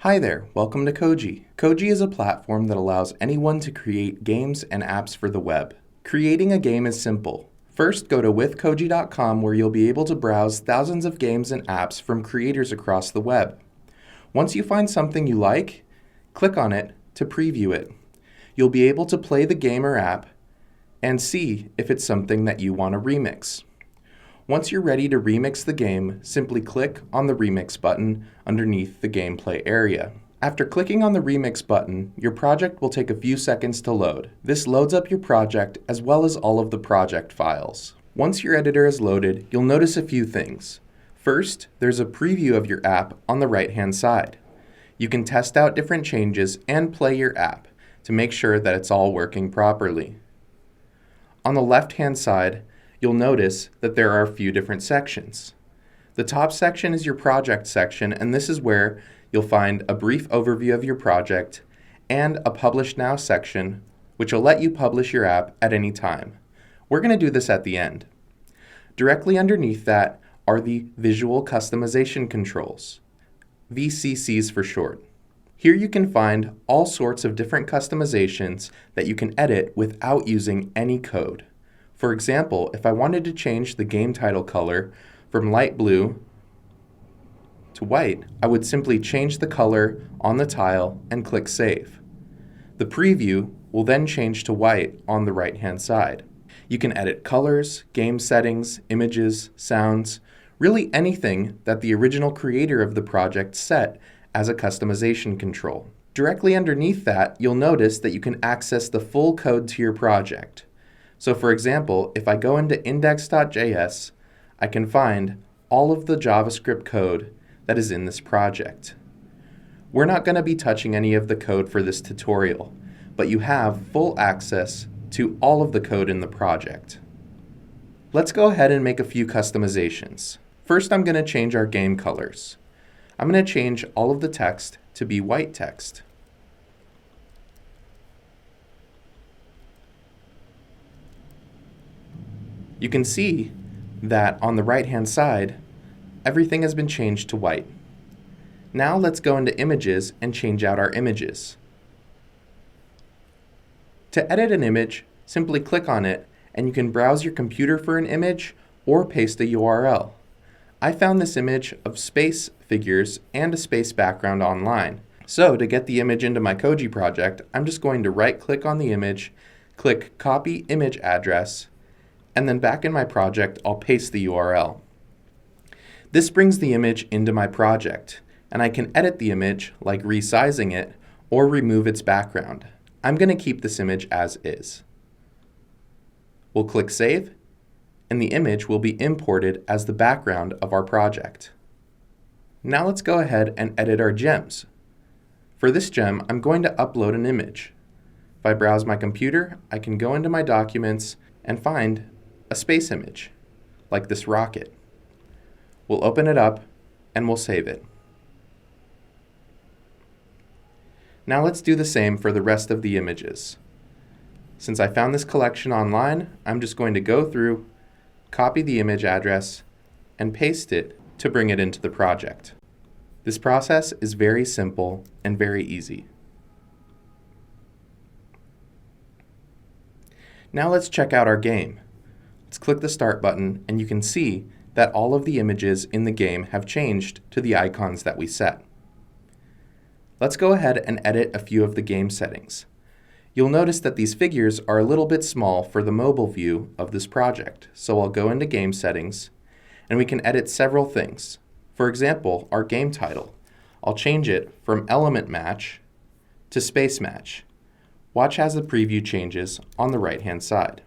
Hi there, welcome to Koji. Koji is a platform that allows anyone to create games and apps for the web. Creating a game is simple. First, go to withkoji.com where you'll be able to browse thousands of games and apps from creators across the web. Once you find something you like, click on it to preview it. You'll be able to play the game or app and see if it's something that you want to remix. Once you're ready to remix the game, simply click on the Remix button underneath the gameplay area. After clicking on the Remix button, your project will take a few seconds to load. This loads up your project as well as all of the project files. Once your editor is loaded, you'll notice a few things. First, there's a preview of your app on the right-hand side. You can test out different changes and play your app to make sure that it's all working properly. On the left-hand side, you'll notice that there are a few different sections. The top section is your project section, and this is where you'll find a brief overview of your project and a Publish Now section, which will let you publish your app at any time. We're going to do this at the end. Directly underneath that are the Visual Customization Controls, VCCs for short. Here you can find all sorts of different customizations that you can edit without using any code. For example, if I wanted to change the game title color from light blue to white, I would simply change the color on the tile and click Save. The preview will then change to white on the right-hand side. You can edit colors, game settings, images, sounds, really anything that the original creator of the project set as a customization control. Directly underneath that, you'll notice that you can access the full code to your project. So for example, if I go into index.js, I can find all of the JavaScript code that is in this project. We're not going to be touching any of the code for this tutorial, but you have full access to all of the code in the project. Let's go ahead and make a few customizations. First, I'm going to change our game colors. I'm going to change all of the text to be white text. You can see that on the right-hand side, everything has been changed to white. Now let's go into Images and change out our images. To edit an image, simply click on it and you can browse your computer for an image or paste a URL. I found this image of space figures and a space background online. So to get the image into my Koji project, I'm just going to right-click on the image, click Copy Image Address, and then back in my project, I'll paste the URL. This brings the image into my project, and I can edit the image, like resizing it, or remove its background. I'm going to keep this image as is. We'll click Save, and the image will be imported as the background of our project. Now let's go ahead and edit our gems. For this gem, I'm going to upload an image. If I browse my computer, I can go into my documents and find a space image, like this rocket. We'll open it up and we'll save it. Now let's do the same for the rest of the images. Since I found this collection online, I'm just going to go through, copy the image address, and paste it to bring it into the project. This process is very simple and very easy. Now let's check out our game. Let's click the Start button and you can see that all of the images in the game have changed to the icons that we set. Let's go ahead and edit a few of the game settings. You'll notice that these figures are a little bit small for the mobile view of this project, so I'll go into Game Settings and we can edit several things. For example, our game title. I'll change it from Element Match to Space Match. Watch as the preview changes on the right-hand side.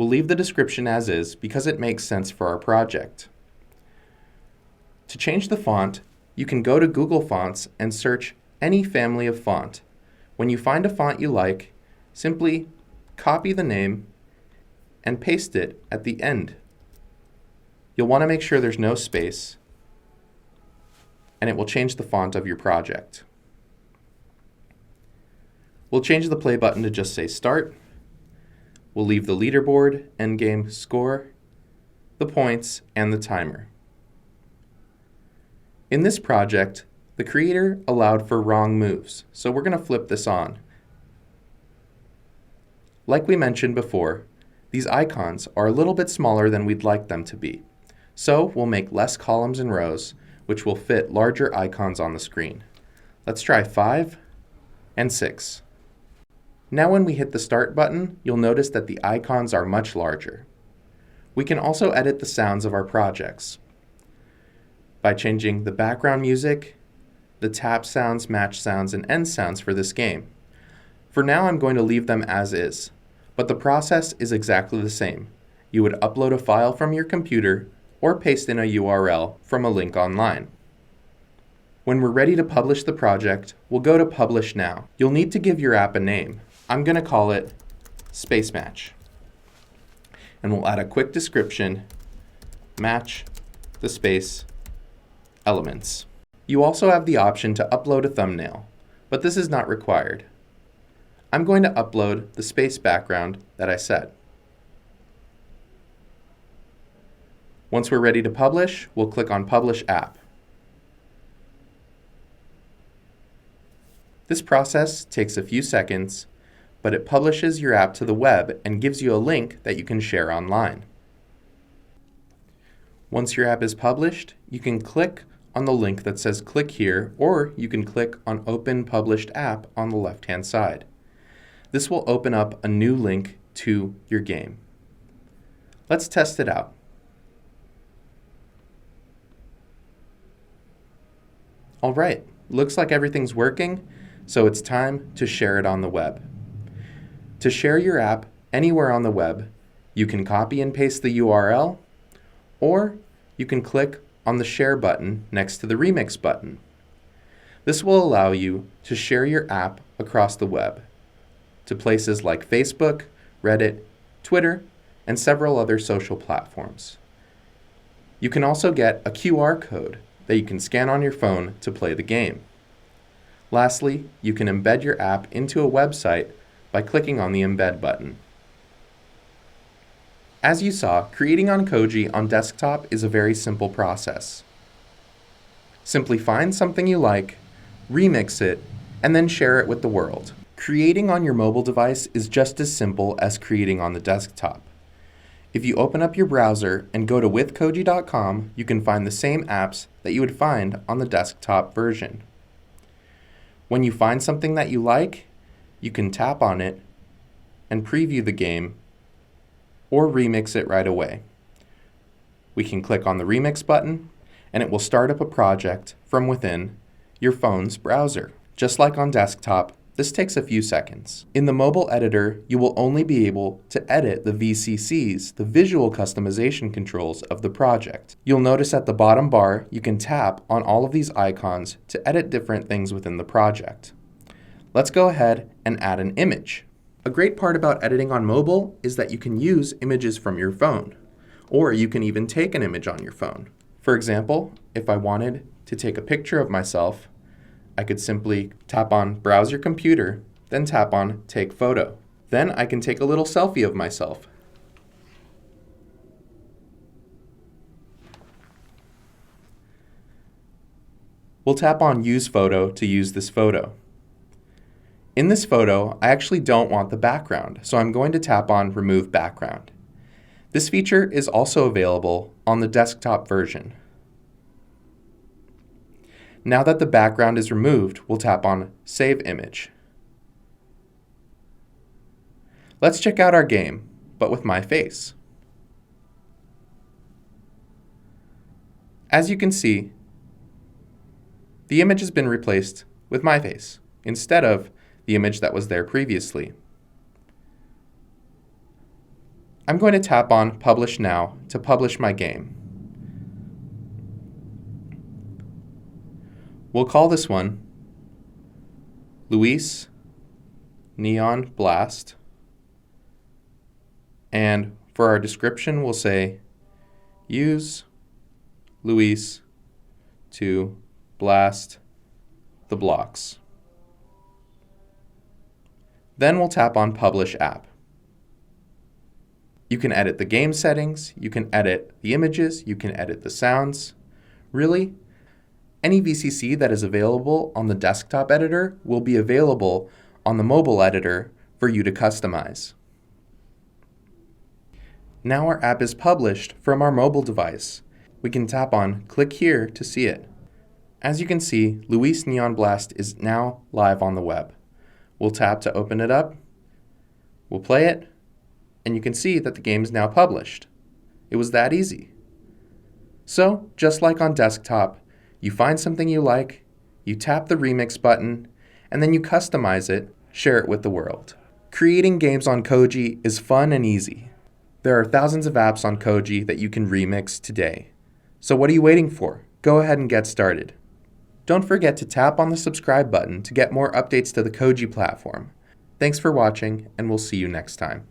We'll leave the description as is because it makes sense for our project. To change the font, you can go to Google Fonts and search any family of font. When you find a font you like, simply copy the name and paste it at the end. You'll want to make sure there's no space, and it will change the font of your project. We'll change the play button to just say Start. We'll leave the leaderboard, endgame score, the points, and the timer. In this project, the creator allowed for wrong moves, so we're going to flip this on. Like we mentioned before, these icons are a little bit smaller than we'd like them to be, so we'll make less columns and rows, which will fit larger icons on the screen. Let's try 5 and 6. Now when we hit the Start button, you'll notice that the icons are much larger. We can also edit the sounds of our projects by changing the background music, the tap sounds, match sounds, and end sounds for this game. For now, I'm going to leave them as is, but the process is exactly the same. You would upload a file from your computer or paste in a URL from a link online. When we're ready to publish the project, we'll go to Publish Now. You'll need to give your app a name. I'm going to call it Space Match. And we'll add a quick description, match the space elements. You also have the option to upload a thumbnail, but this is not required. I'm going to upload the space background that I set. Once we're ready to publish, we'll click on Publish App. This process takes a few seconds, but it publishes your app to the web and gives you a link that you can share online. Once your app is published, you can click on the link that says click here, or you can click on Open Published App on the left-hand side. This will open up a new link to your game. Let's test it out. All right, looks like everything's working, so it's time to share it on the web. To share your app anywhere on the web, you can copy and paste the URL, or you can click on the Share button next to the Remix button. This will allow you to share your app across the web to places like Facebook, Reddit, Twitter, and several other social platforms. You can also get a QR code that you can scan on your phone to play the game. Lastly, you can embed your app into a website by clicking on the Embed button. As you saw, creating on Koji on desktop is a very simple process. Simply find something you like, remix it, and then share it with the world. Creating on your mobile device is just as simple as creating on the desktop. If you open up your browser and go to withkoji.com, you can find the same apps that you would find on the desktop version. When you find something that you like, you can tap on it and preview the game or remix it right away. We can click on the Remix button and it will start up a project from within your phone's browser. Just like on desktop, this takes a few seconds. In the mobile editor, you will only be able to edit the VCCs, the visual customization controls of the project. You'll notice at the bottom bar, you can tap on all of these icons to edit different things within the project. Let's go ahead and add an image. A great part about editing on mobile is that you can use images from your phone, or you can even take an image on your phone. For example, if I wanted to take a picture of myself, I could simply tap on Browse Your Computer, then tap on Take Photo. Then I can take a little selfie of myself. We'll tap on Use Photo to use this photo. In this photo, I actually don't want the background, so I'm going to tap on Remove Background. This feature is also available on the desktop version. Now that the background is removed, we'll tap on Save Image. Let's check out our game, but with my face. As you can see, the image has been replaced with my face instead of the image that was there previously. I'm going to tap on Publish Now to publish my game. We'll call this one Luis Neon Blast, and for our description we'll say use Luis to blast the blocks. Then we'll tap on Publish App. You can edit the game settings, you can edit the images, you can edit the sounds. Really, any VCC that is available on the desktop editor will be available on the mobile editor for you to customize. Now our app is published from our mobile device. We can tap on Click Here to see it. As you can see, Luis Neon Blast is now live on the web. We'll tap to open it up, we'll play it, and you can see that the game is now published. It was that easy. So, just like on desktop, you find something you like, you tap the remix button, and then you customize it, share it with the world. Creating games on Koji is fun and easy. There are thousands of apps on Koji that you can remix today. So what are you waiting for? Go ahead and get started. Don't forget to tap on the subscribe button to get more updates to the Koji platform. Thanks for watching, and we'll see you next time.